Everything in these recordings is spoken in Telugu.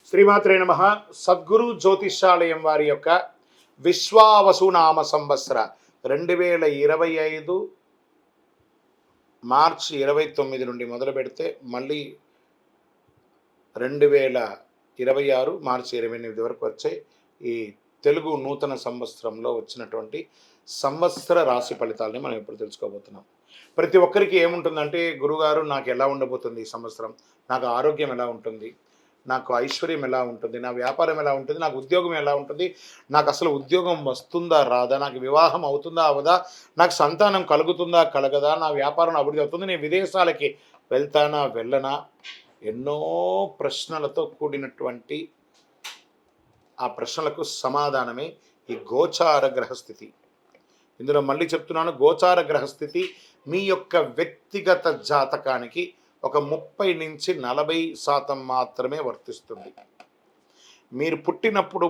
శ్రీమాత్రే నమః. సద్గురు జ్యోతిష్యాలయం వారి యొక్క విశ్వావసునామ సంవత్సర 2025 మార్చి 29 నుండి మొదలు పెడితే మళ్ళీ 2026 మార్చి 28 వరకు వచ్చే ఈ తెలుగు నూతన సంవత్సరంలో వచ్చినటువంటి సంవత్సర రాశి ఫలితాలని మనం ఇప్పుడు తెలుసుకోబోతున్నాం. ప్రతి ఒక్కరికి ఏముంటుందంటే, గురుగారు నాకు ఎలా ఉండబోతుంది ఈ సంవత్సరం, నాకు ఆరోగ్యం ఎలా ఉంటుంది, నాకు ఐశ్వర్యం ఎలా ఉంటుంది, నా వ్యాపారం ఎలా ఉంటుంది, నాకు ఉద్యోగం ఎలా ఉంటుంది, నాకు అసలు ఉద్యోగం వస్తుందా రాదా, నాకు వివాహం అవుతుందా అవదా, నాకు సంతానం కలుగుతుందా కలగదా, నా వ్యాపారం అభివృద్ధి అవుతుంది, నేను విదేశాలకి వెళ్తానా వెళ్ళనా, ఎన్నో ప్రశ్నలతో కూడినటువంటి ఆ ప్రశ్నలకు సమాధానమే ఈ గోచార గ్రహస్థితి. ఇందులో మళ్ళీ చెప్తున్నాను, గోచార గ్రహస్థితి మీ యొక్క వ్యక్తిగత జాతకానికి ఒక 30 నుంచి 40% మాత్రమే వర్తిస్తుంది. మీరు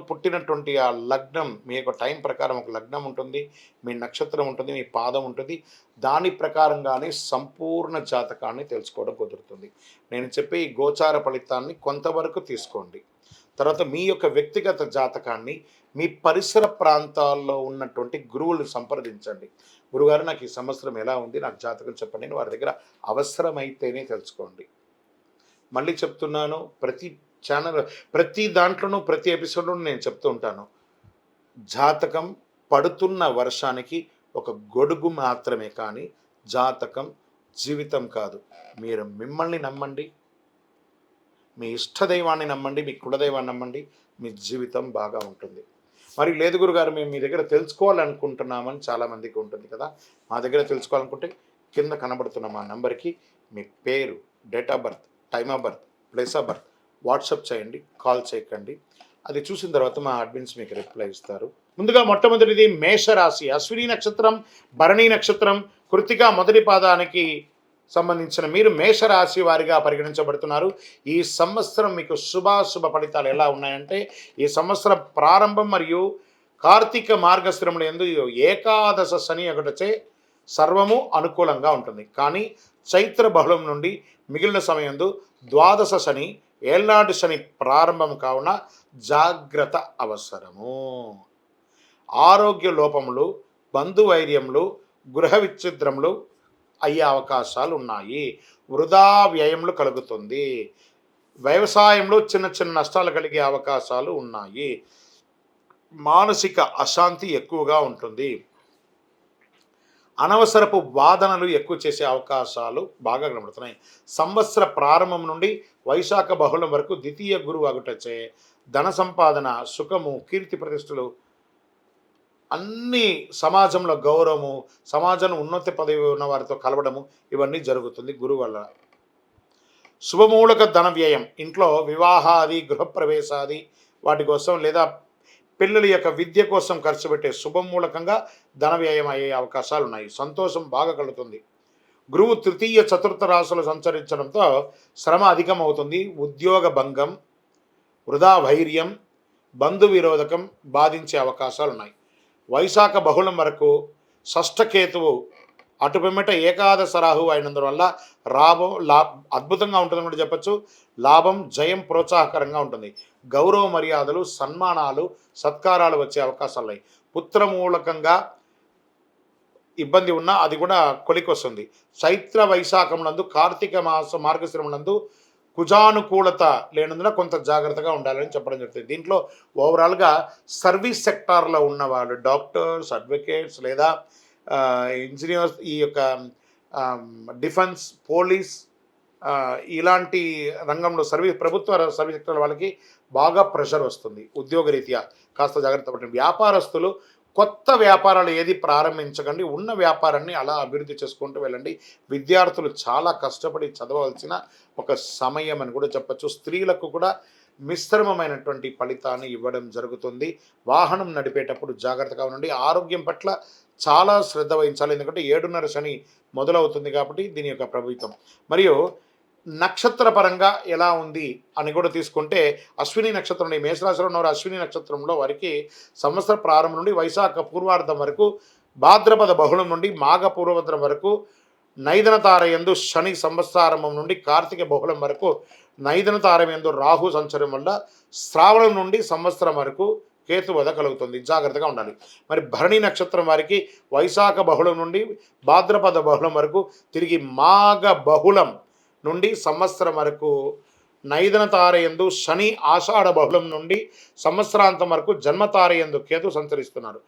పుట్టినటువంటి ఆ లగ్నం, మీ యొక్క టైం ప్రకారం ఒక లగ్నం ఉంటుంది, మీ నక్షత్రం ఉంటుంది, మీ పాదం ఉంటుంది. దాని ప్రకారంగానే సంపూర్ణ జాతకాన్ని తెలుసుకోవడం కుదురుతుంది. నేను చెప్పే ఈ గోచార ఫలితాన్ని కొంతవరకు తీసుకోండి. తర్వాత మీ యొక్క వ్యక్తిగత జాతకాన్ని మీ పరిసర ప్రాంతాల్లో ఉన్నటువంటి గురువులను సంప్రదించండి. గురుగారు, నాకు ఈ సంవత్సరం ఎలా ఉంది, నాకు జాతకం చెప్పండి అని వారి దగ్గర అవసరమైతేనే తెలుసుకోండి. మళ్ళీ చెప్తున్నాను, ప్రతి దాంట్లోనూ ప్రతి ఎపిసోడ్లోనూ నేను చెప్తూ ఉంటాను, జాతకం పడుతున్న వర్షానికి ఒక గొడుగు మాత్రమే, కానీ జాతకం జీవితం కాదు. మీరు మిమ్మల్ని నమ్మండి, మీ ఇష్టదైవాన్ని నమ్మండి, మీ కులదైవాన్ని నమ్మండి, మీ జీవితం బాగా ఉంటుంది. మరి లేదు గురుగారు, మేము మీ దగ్గర తెలుసుకోవాలనుకుంటున్నామని చాలామందికి ఉంటుంది కదా. మా దగ్గర తెలుసుకోవాలనుకుంటే కింద కనబడుతున్న మా నెంబర్కి మీ పేరు, date of birth, time of birth, place of birth WhatsApp చేయండి, కాల్ చేయకండి. అది చూసిన తర్వాత మా అడ్మిన్స్ మీకు రిప్లై ఇస్తారు. ముందుగా మొట్టమొదటిది మేషరాశి. అశ్విని నక్షత్రం, భరణి నక్షత్రం, కృత్తిక మొదటి పాదానికి సంబంధించిన మీరు మేషరాశి వారిగా పరిగణించబడుతున్నారు. ఈ సంవత్సరం మీకు శుభాశుభ ఫలితాలు ఎలా ఉన్నాయంటే, ఈ సంవత్సర ప్రారంభం మరియు కార్తీక మార్గశిరముల యందు ఏకాదశ శని ఒకటచే సర్వము అనుకూలంగా ఉంటుంది. కానీ చైత్ర బహుళం నుండి మిగిలిన సమయంలో ద్వాదశ శని, ఏళ్నాడు శని ప్రారంభం కావున జాగ్రత్త అవసరము. ఆరోగ్య లోపములు, బంధువైర్యములు, గృహ విచ్ఛిద్రములు అయ్యే అవకాశాలు ఉన్నాయి. వృధా వ్యయములు కలుగుతుంది. వ్యవసాయంలో చిన్న చిన్న నష్టాలు కలిగే అవకాశాలు ఉన్నాయి. మానసిక అశాంతి ఎక్కువగా ఉంటుంది. అనవసరపు వాదనలు ఎక్కువ చేసే అవకాశాలు బాగా కనబడుతున్నాయి. సంవత్సర ప్రారంభం నుండి వైశాఖ బహుళం వరకు ద్వితీయ గురువు అగుటచే ధన సంపాదన, సుఖము, కీర్తి ప్రతిష్టలు, అన్ని సమాజంలో గౌరవము, సమాజంలో ఉన్నత పదవి ఉన్న వారితో కలవడము, ఇవన్నీ జరుగుతుంది గురువు వల్ల. శుభమూలక ధన వ్యయం, ఇంట్లో వివాహాది, గృహప్రవేశాది వాటి కోసం లేదా పిల్లల యొక్క విద్య కోసం ఖర్చు పెట్టే శుభమూలకంగా ధన వ్యయం అయ్యే అవకాశాలు ఉన్నాయి. సంతోషం బాగా కలుగుతుంది. గురువు తృతీయ చతుర్థ రాశులు సంచరించడంతో శ్రమ అధికమవుతుంది. ఉద్యోగ భంగం, వృధా వైర్యం, బంధు విరోధకం బాధించే అవకాశాలు ఉన్నాయి. వైశాఖ బహుళం వరకు షష్ఠకేతువు అటుపిమ్మట ఏకాదశ రాహువు అయినందువల్ల అద్భుతంగా ఉంటుందని కూడా చెప్పచ్చు. లాభం, జయం ప్రోత్సాహకరంగా ఉంటుంది. గౌరవ మర్యాదలు, సన్మానాలు, సత్కారాలు వచ్చే అవకాశాలు ఉన్నాయి. పుత్రమూలకంగా ఇబ్బంది ఉన్నా అది కూడా కొలికొస్తుంది. చైత్ర వైశాఖమునందు, కార్తీక మార్గశిరమునందు కుజానుకూలత లేనందున కొంత జాగ్రత్తగా ఉండాలని చెప్పడం జరుగుతుంది. దీంట్లో ఓవరాల్గా సర్వీస్ సెక్టార్లో ఉన్నవాళ్ళు, డాక్టర్స్, అడ్వకేట్స్ లేదా ఇంజనీర్స్, ఈ యొక్క డిఫెన్స్, పోలీస్, ఇలాంటి రంగంలో ప్రభుత్వ సర్వీస్ సెక్టర్ వాళ్ళకి బాగా ప్రెషర్ వస్తుంది. ఉద్యోగరీత్యా కాస్త జాగ్రత్త పడండి. వ్యాపారస్తులు కొత్త వ్యాపారాలు ఏది ప్రారంభించకండి, ఉన్న వ్యాపారాన్ని అలా అభివృద్ధి చేసుకుంటూ వెళ్ళండి. విద్యార్థులు చాలా కష్టపడి చదవవలసిన ఒక సమయం అని కూడా చెప్పచ్చు. స్త్రీలకు కూడా మిశ్రమమైనటువంటి ఫలితాన్ని ఇవ్వడం జరుగుతుంది. వాహనం నడిపేటప్పుడు జాగ్రత్తగా ఉండండి. ఆరోగ్యం పట్ల చాలా శ్రద్ధ వహించాలి, ఎందుకంటే 7:30 శని మొదలవుతుంది కాబట్టి దీని యొక్క ప్రభావితం. మరియు నక్షత్ర పరంగా ఎలా ఉంది అని కూడా తీసుకుంటే, అశ్విని నక్షత్రం, మేషరాశిలో ఉన్నవారు అశ్విని నక్షత్రంలో వారికి సంవత్సర ప్రారంభం నుండి వైశాఖ పూర్వార్ధం వరకు, భాద్రపద బహుళం నుండి మాఘ పూర్వభద్రం వరకు నైదన తారయందు శని సంవత్సరారంభం నుండి కార్తీక బహుళం వరకు నైదన తారయందు రాహు సంచరం వల్ల శ్రావణం నుండి సంవత్సరం వరకు కేతు వధ కలుగుతుంది. జాగ్రత్తగా ఉండాలి. మరి భరణి నక్షత్రం వారికి వైశాఖ బహుళం నుండి భాద్రపద బహుళం వరకు, తిరిగి మాఘ బహుళం నుండి సంవత్సరం వరకు నైదన తారయందు శని ఆషాఢ బహుళం నుండి సంవత్సరాంతం వరకు జన్మ తారయందు కేతు సంచరిస్తున్నారు.